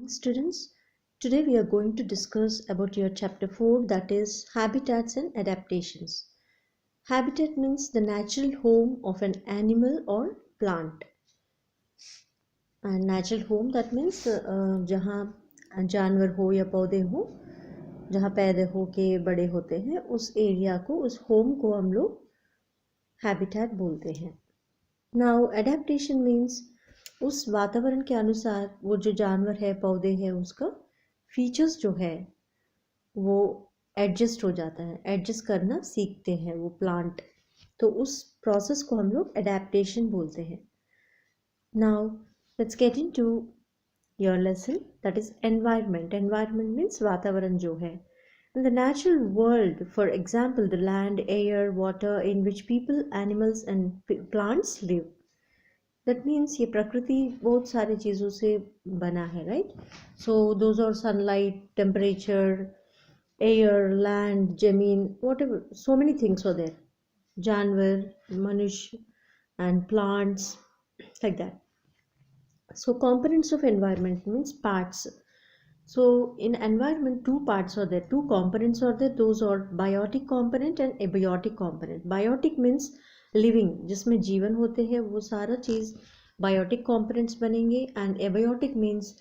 Students, today we are going to discuss about your chapter 4, that is habitats and adaptations. Habitat means the natural home of an animal or plant. And natural home that means जहाँ जानवर हो या पौधे हो, जहाँ पैदा हो के बड़े होते हैं, उस एरिया को, उस होम को हम लोग हैबिटेट बोलते हैं. नाउ एडेप्टेशन मीन्स उस वातावरण के अनुसार वो जो जानवर है, पौधे हैं, उसका फीचर्स जो है वो एडजस्ट हो जाता है, एडजस्ट करना सीखते हैं वो प्लांट. तो उस प्रोसेस को हम लोग एडेप्टेशन बोलते हैं. Now let's get into your lesson, that is environment. Environment means वातावरण जो है. In the natural world, for example, the land, air, water in which people, animals and plants live. That means ये प्रकृति बहुत सारी चीज़ों से बना है, right? So those are sunlight, temperature, air, land, जमीन, whatever, so many things are there. जानवर, मनुष्य and plants, like that. So components of environment means parts. So in environment, two parts are there, two components are there. Those are biotic component and abiotic component. Biotic means living, जिसमें जीवन होते हैं, वो सारा चीज़ biotic components बनेंगे. And abiotic means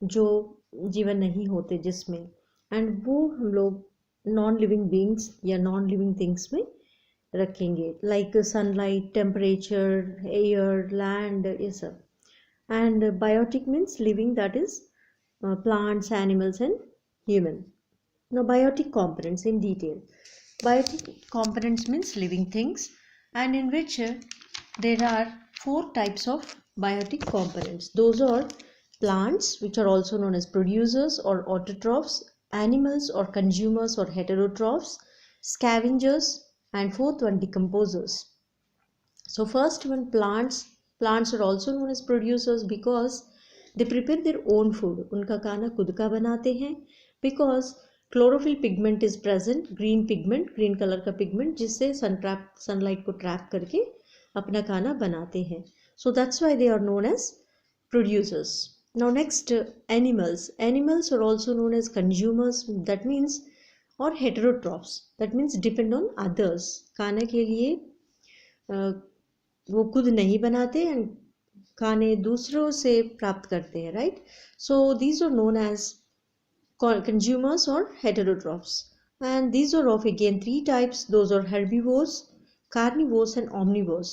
जो जीवन नहीं होते जिसमें, एंड वो हम लोग नॉन लिविंग बींग्स या नॉन लिविंग थिंग्स में रखेंगे, like sunlight, temperature, air, land, ये सब. And biotic means living, that is plants, animals and human. Now biotic components in detail. Biotic components means living things, and in which there are 4 types of biotic components. Those are plants, which are also known as producers or autotrophs, animals or consumers or heterotrophs, scavengers, and fourth one decomposers. So first one, plants. Plants are also known as producers because they prepare their own food. उनका खाना खुद का बनाते हैं. Because chlorophyll pigment is present, green pigment, green color का pigment, जिससे sunlight को trap करके अपना खाना बनाते हैं. So that's why they are known as producers. Now next, animals. Animals are also known as consumers. That means, or heterotrophs. That means depend on others. खाने के लिए वो खुद नहीं बनाते and खाने दूसरों से प्राप्त करते हैं, right? So these are known as consumers or heterotrophs, and these are of again 3 types. Those are herbivores, carnivores and omnivores.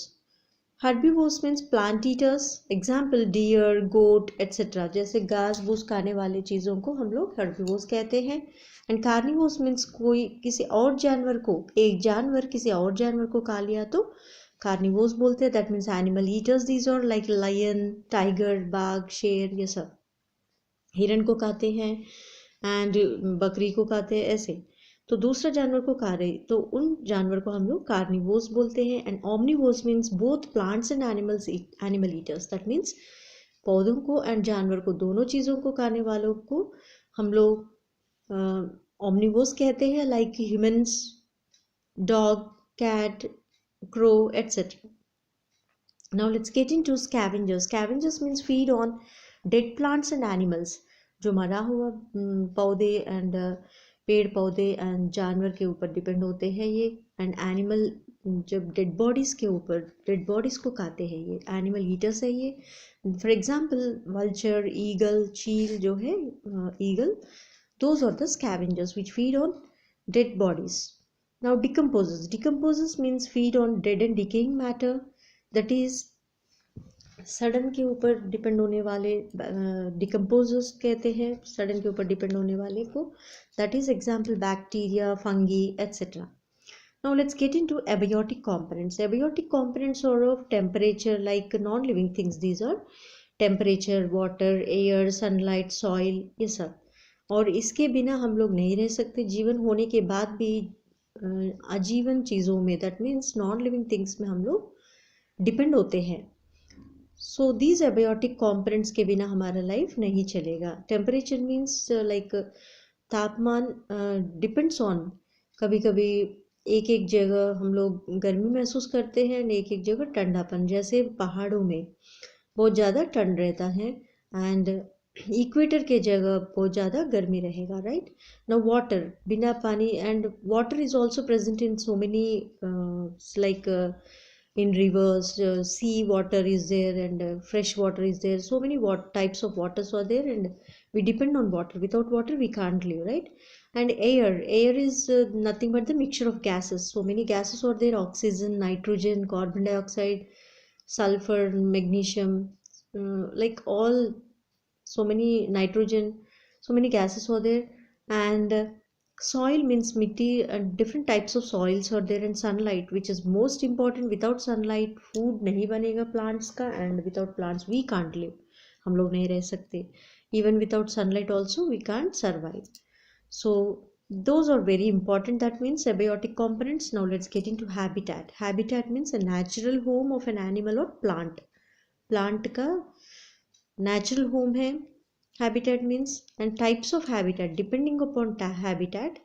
Herbivores means plant eaters, example deer, goat etc. जैसे घास फूस खाने वाले चीज़ों को हम लोग herbivores कहते हैं. एंड carnivores means कोई किसी और जानवर को, एक जानवर किसी और जानवर को खा लिया तो कार्निवोर्स बोलते हैं. That means animal eaters. These are like lion, tiger, बाघ, शेर, ये सब. हिरन को खाते हैं एंड बकरी को खाते हैं, ऐसे. तो दूसरा जानवर को खा रहे, तो उन जानवर को हम लोग कार्निवोर्स बोलते हैं. And omnivores means both plants and animals, animal eaters. That means पौधों को एंड जानवर को, दोनों चीज़ों को खाने वालों को हम लोग ओमनिवोर्स कहते हैं, like humans, dog, cat, crow, etc. Now let's get into scavengers. Scavengers means feed on dead plants and animals. जो मरा हुआ पौधे एंड पेड़ पौधे एंड जानवर के ऊपर डिपेंड होते हैं ये. एंड एनिमल जब डेड बॉडीज के ऊपर, डेड बॉडीज को खाते हैं, ये एनिमल ईटर्स है ये. फॉर एग्जाम्पल वल्चर, ईगल, चील जो है, eagle, those are the scavengers which feed on dead bodies. Now decomposers. Decomposers means feed on dead and decaying matter. That is सड़न के ऊपर डिपेंड होने वाले डिकम्पोजर्स कहते हैं, सड़न के ऊपर डिपेंड होने वाले को. That is example bacteria, fungi etc. Now let's get into abiotic components. Abiotic components are of temperature, like non-living things. These are temperature, water, air, sunlight, soil, ये सब. और इसके बिना हम लोग नहीं रह सकते. जीवन होने के बाद भी आजीवन चीज़ों में, that means non living things में हम लोग डिपेंड होते हैं. सो दीज एबायोटिक कॉम्पोनेंट्स के बिना हमारा लाइफ नहीं चलेगा. टेम्परेचर मीन्स लाइक तापमान डिपेंड्स ऑन, कभी कभी एक एक जगह हम लोग गर्मी महसूस करते हैं, एक एक जगह ठंडापन. जैसे पहाड़ों में बहुत ज़्यादा ठंड रहता है एंड इक्वेटर के जगह बहुत ज़्यादा गर्मी रहेगा, राइट. नाउ वाटर, बिना पानी, and water is also present in so many like in rivers, sea water is there, and fresh water is there. So many types of waters are there, and we depend on water. Without water we can't live, right? And air is nothing but the mixture of gases. So many gases are there: oxygen, nitrogen, carbon dioxide, sulfur, magnesium, like all, so many nitrogen, so many gases are there. And soil means mitti, and different types of soils are there. And sunlight, which is most important. Without sunlight food नहीं बनेगा plants का, and without plants we can't live, हम लोग नहीं रह सकते. Even without sunlight also we can't survive. So those are very important. That means abiotic components. Now let's get into habitat. Habitat means a natural home of an animal or plant. Plant का natural home है. Habitat means, and types of habitat, depending upon habitat,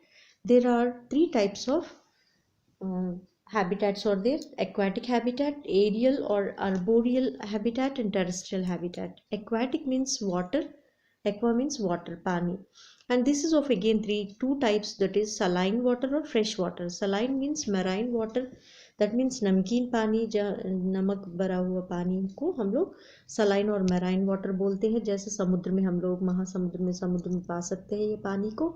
there are three types of habitats are there: aquatic habitat, aerial or arboreal habitat, and terrestrial habitat. Aquatic means water, aqua means water, pani, and this is of again two types, that is saline water or fresh water. Saline means marine water, that means नमकीन पानी, नमक भरा हुआ पानी को हम लोग saline और मैराइन वाटर बोलते हैं. जैसे समुद्र में हम लोग समुद्र में पा सकते हैं ये पानी को.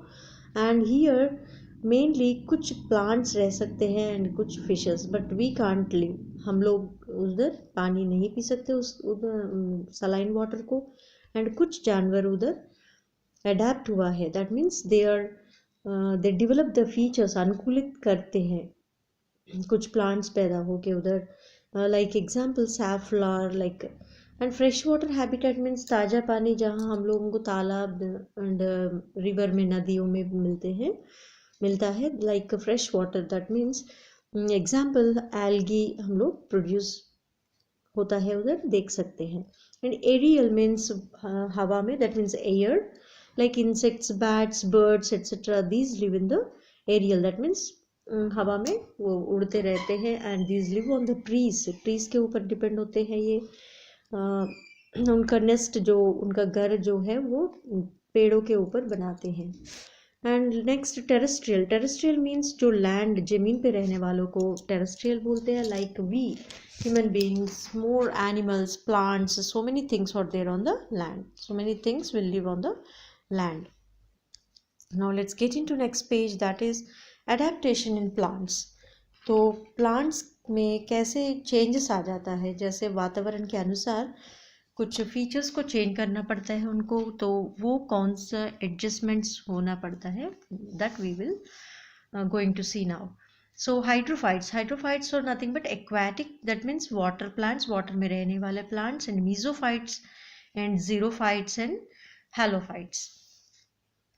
एंड हियर मेनली कुछ प्लांट्स रह सकते हैं एंड कुछ fishes, but we can't live. हम लोग उधर पानी नहीं पी सकते उस उधर सलाइन वाटर को. एंड कुछ जानवर उधर अडेप्ट हुआ है, that means they develop the features, अनुकूलित करते हैं कुछ प्लांट्स पैदा होके उधर. Like example safflower, like. And fresh water habitat means ताज़ा पानी, जहाँ हम लोगों को तालाब एंड रिवर में, नदियों में मिलता है. Like fresh water, that means example algae हम लोग प्रोड्यूस होता है उधर, देख सकते हैं. एंड एरियल मीन्स हवा में, that means air, like insects, bats, birds etcetera, these live in the aerial, that means हवा में वो उड़ते रहते हैं. And these live on the trees के ऊपर डिपेंड होते हैं ये. उनका नेस्ट, जो उनका घर जो है वो पेड़ों के ऊपर बनाते हैं. एंड नेक्स्ट टेरेस्ट्रियल मीन्स जो लैंड, जमीन पे रहने वालों को टेरेस्ट्रियल बोलते हैं. Like we human beings, more animals, plants, so many things are there on the land. So many things will live on the land. Now let's get into next page, that is adaptation in plants. तो plants में कैसे changes आ जाता है, जैसे वातावरण के अनुसार कुछ फीचर्स को चेंज करना पड़ता है उनको, तो वो कौन सा एडजस्टमेंट्स होना पड़ता है, that we will going to see now. So hydrophytes are nothing but aquatic, that means water plants, water में रहने वाले plants. And mesophytes and xerophytes and halophytes.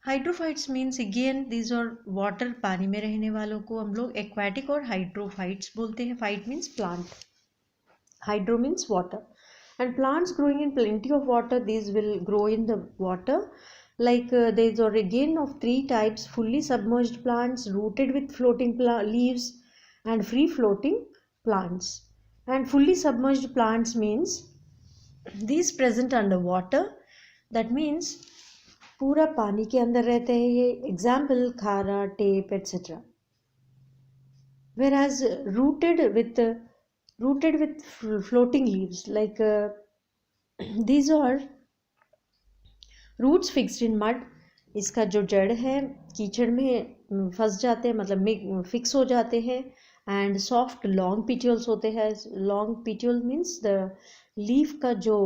Hydrophytes means again these are water, पानी में रहने वालों को हम लोग एक्वाटिक और हाइड्रोफाइट्स बोलते हैं. Fight means plant, hydro means water. And plants growing in plenty of water, these will grow in the water. Like these are again of three types: fully submerged plants, rooted with floating leaves, and free floating plants. And fully submerged plants means these present under water, that means पूरा पानी के अंदर रहते हैं ये. Example खारा, tape etcetera. Whereas rooted with floating leaves, like these are roots fixed in mud. इसका जो जड़ है कीचड़ में फंस जाते हैं, मतलब फिक्स हो जाते हैं. एंड सॉफ्ट लॉन्ग पिट्यूल्स होते हैं. लॉन्ग पिट्यूल मीन्स द लीफ का जो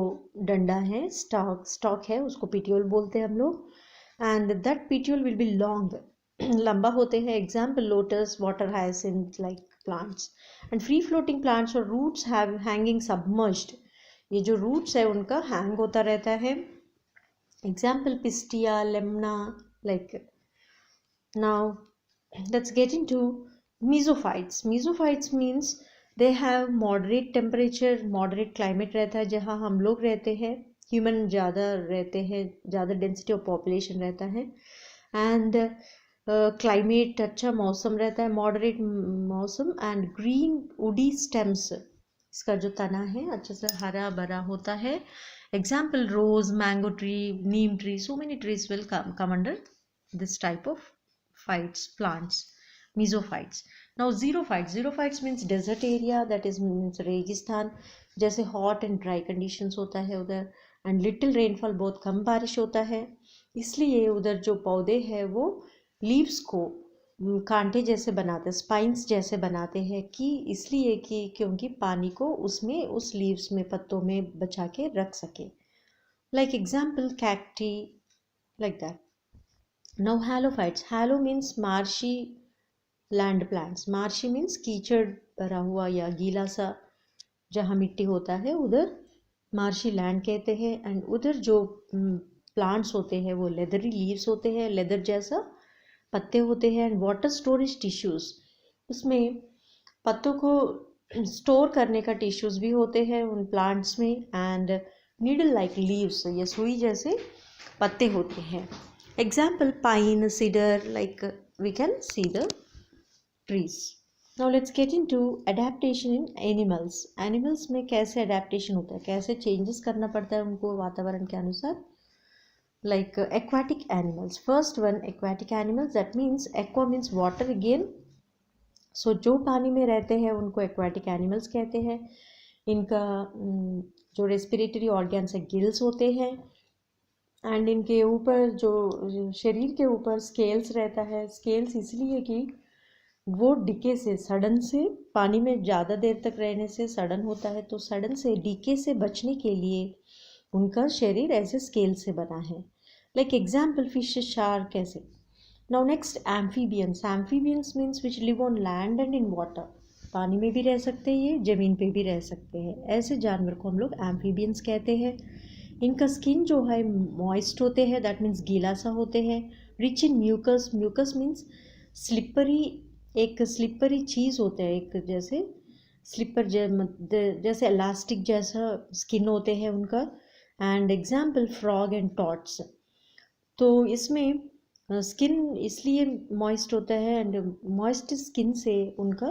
डंडा है, स्टॉक है, उसको पिट्यूल बोलते हैं हम लोग. And that petiole will be long, लंबा होते हैं. Example lotus, water hyacinth, like plants. And free floating plants और रूट्स हैव हैंगिंग सबमर्ज्ड. ये जो रूट्स है उनका हैंग होता रहता है. Example pistia, lemna, like. Now let's get into mesophytes. Mesophytes means they have moderate temperature, moderate climate रहता है जहाँ हम लोग रहते हैं. ह्यूमन ज़्यादा रहते हैं, ज़्यादा डेंसिटी ऑफ पॉपुलेशन रहता है. एंड क्लाइमेट, अच्छा मौसम रहता है, मॉडरेट मौसम. एंड ग्रीन वुडी स्टेम्स, इसका जो तना है अच्छे से हरा भरा होता है. Example, rose, mango tree, neem tree, so many trees will come under this type of phytes, plants, mesophytes. Now xerophytes. Xerophytes means desert area, that is means रेगिस्तान, जैसे hot and dry conditions होता है उधर, and little rainfall, बहुत कम बारिश होता है, इसलिए उधर जो पौधे हैं वो लीव्स को कांटे जैसे बनाते, स्पाइंस जैसे बनाते हैं, कि इसलिए कि क्योंकि पानी को उसमें उस लीव्स में, पत्तों में बचा के रख सके. Like example cacti, like that. Now halophytes. Hello means marshy land plants. Marshy means कीचड़ भरा हुआ या गीला सा जहाँ मिट्टी होता है उधर मार्शी लैंड कहते हैं. एंड उधर जो प्लांट्स होते हैं वो लेदरी लीव्स होते हैं, लेदर जैसा पत्ते होते हैं. एंड वाटर स्टोरेज टिश्यूज, उसमें पत्तों को स्टोर करने का टिश्यूज भी होते हैं उन प्लांट्स में. एंड नीडल लाइक लीव्स, ये सुई जैसे पत्ते होते हैं. Example pine, cedar, like we can see the trees. Now let's get into adaptation in animals. Animals में कैसे अडेप्टेशन होता है, कैसे चेंजेस करना पड़ता है उनको वातावरण के अनुसार. Like aquatic animals. First one, aquatic animals, that means aqua means water again. So जो पानी में रहते हैं उनको aquatic animals कहते हैं. इनका जो रेस्पिरेटरी ऑर्गन्स है गिल्स होते हैं. एंड इनके ऊपर जो शरीर के ऊपर स्केल्स रहता है. स्केल्स इसलिए कि वो डिके से, सडन से, पानी में ज़्यादा देर तक रहने से सडन होता है, तो सडन से डिके से बचने के लिए उनका शरीर ऐसे स्केल से बना है. लाइक एग्जाम्पल फिश, शार्क ऐसे. Now next amphibians. Amphibians means which live on land and in water. पानी में भी रह सकते हैं, ये ज़मीन पे भी रह सकते हैं. ऐसे जानवर को हम लोग एम्फीबियंस कहते हैं. इनका स्किन जो है मॉइस्ट होते हैं, दैट मीन्स गीला सा होते हैं. Rich in mucus. Mucus means slippery, एक स्लिपरी चीज़ होता है, एक जैसे स्लिपर जैसे इलास्टिक जैसा स्किन होते हैं उनका. And example frog and toads. तो इसमें स्किन इसलिए मॉइस्ट होता है, एंड मॉइस्ट स्किन से उनका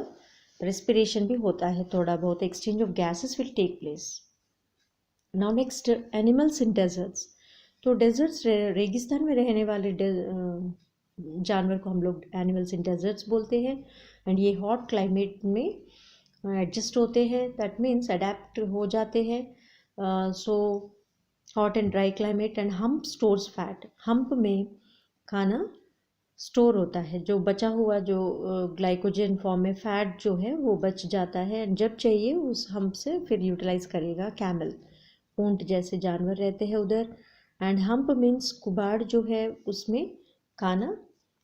रेस्पिरेशन भी होता है, थोड़ा बहुत exchange of gases will take place. Now next animals in deserts. तो डेजर्ट्स, रेगिस्तान में रहने वाले जानवर को हम लोग एनिमल्स इन डेजर्ट्स बोलते हैं. एंड ये हॉट क्लाइमेट में एडजस्ट होते हैं, दैट मीन्स अडेप्ट हो जाते हैं. So hot and dry climate. And hump stores fat. Hump में खाना स्टोर होता है, जो बचा हुआ जो ग्लाइकोजन फॉर्म में फैट जो है वो बच जाता है, एंड जब चाहिए उस हम्प से फिर यूटिलाइज करेगा. कैमल, ऊंट जैसे जानवर रहते हैं उधर. एंड हम्प मीन्स कुबाड़ जो है उसमें खाना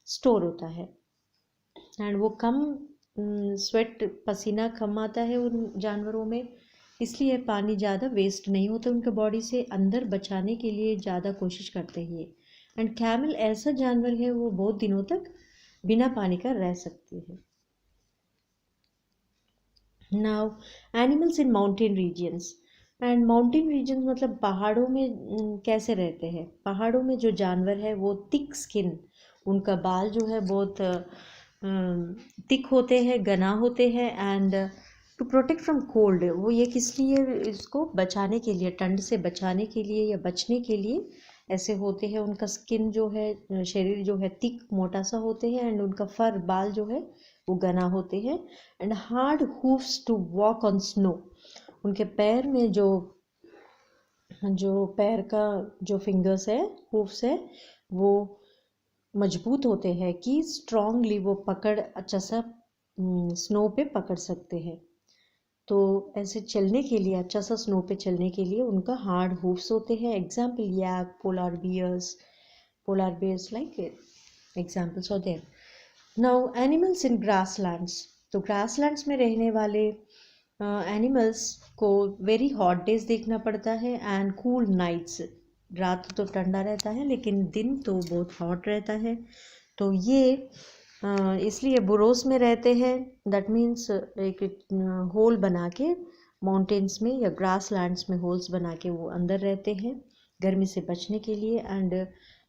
स्टोर होता है. एंड वो कम स्वेट, पसीना कम आता है उन जानवरों में, इसलिए पानी ज़्यादा वेस्ट नहीं होता उनके बॉडी से, अंदर बचाने के लिए ज़्यादा कोशिश करते हैं. एंड कैमल ऐसा जानवर है वो बहुत दिनों तक बिना पानी का रह सकती है. Now animals in mountain regions. And mountain regions मतलब पहाड़ों में कैसे रहते हैं. पहाड़ों में जो जानवर है वो थिक स्किन, उनका बाल जो है बहुत थिक होते हैं, घना होते हैं. And to protect from cold, वो ये किस लिए, इसको बचाने के लिए, ठंड से बचाने के लिए या बचने के लिए ऐसे होते हैं. उनका स्किन जो है, शरीर जो है थिक, मोटा सा होते हैं. एंड उनका फर, बाल जो है वो घना होते हैं. And hard hoofs to walk on snow. उनके पैर में जो पैर का जो फिंगर्स है, हूफ्स है, वो मजबूत होते हैं कि स्ट्रांगली वो पकड़ अच्छा सा स्नो पे पकड़ सकते हैं. तो ऐसे चलने के लिए, अच्छा सा स्नो पे चलने के लिए उनका हार्ड हूफ्स होते हैं. Example yak, polar bears like examples are there. Now animals in grasslands. तो ग्रासलैंड्स में रहने वाले एनिमल्स को वेरी हॉट डेज देखना पड़ता है एंड कूल नाइट्स. रात तो ठंडा रहता है लेकिन दिन तो बहुत हॉट रहता है. तो ये इसलिए बुरोस में रहते हैं, दैट मीन्स एक होल बना के माउंटेन्स में या ग्रास लैंड्स में होल्स बना के वो अंदर रहते हैं गर्मी से बचने के लिए. And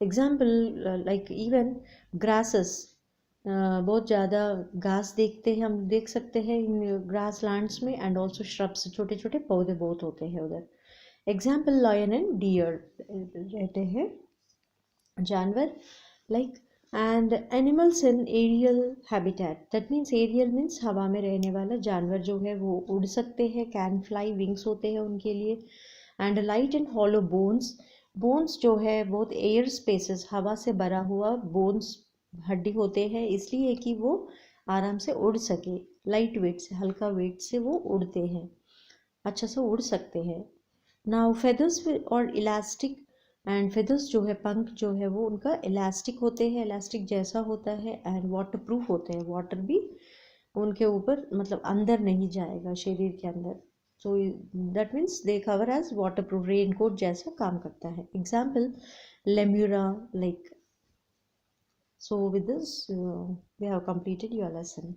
example like even grasses, बहुत ज़्यादा घास देखते हैं, हम देख सकते हैं इन ग्रास लैंड्स में, एंड ऑल्सो श्रब्स, छोटे छोटे पौधे बहुत होते हैं उधर. एग्जाम्पल लायन एंड डियर रहते हैं जानवर, like. And animals in aerial habitat, that means aerial means हवा में रहने वाला जानवर जो है वो उड़ सकते हैं, कैन फ्लाई, विंग्स होते हैं उनके लिए. And light and hollow bones, bones जो है बहुत एयर स्पेसेस, हवा से भरा हुआ बोन्स, हड्डी होते हैं, इसलिए कि वो आराम से उड़ सके. लाइट वेट से, हल्का वेट से वो उड़ते हैं, अच्छा से उड़ सकते हैं. नाउ फेदर्स और इलास्टिक, एंड फेदर्स जो है, पंख जो है वो उनका इलास्टिक होते हैं, इलास्टिक जैसा होता है, एंड वाटर प्रूफ होते हैं, वाटर भी उनके ऊपर मतलब अंदर नहीं जाएगा शरीर के अंदर. So that means they cover as waterproof, raincoat जैसा काम करता है. एग्जाम्पल लेम्यूरा, like. So with this, we have completed your lesson.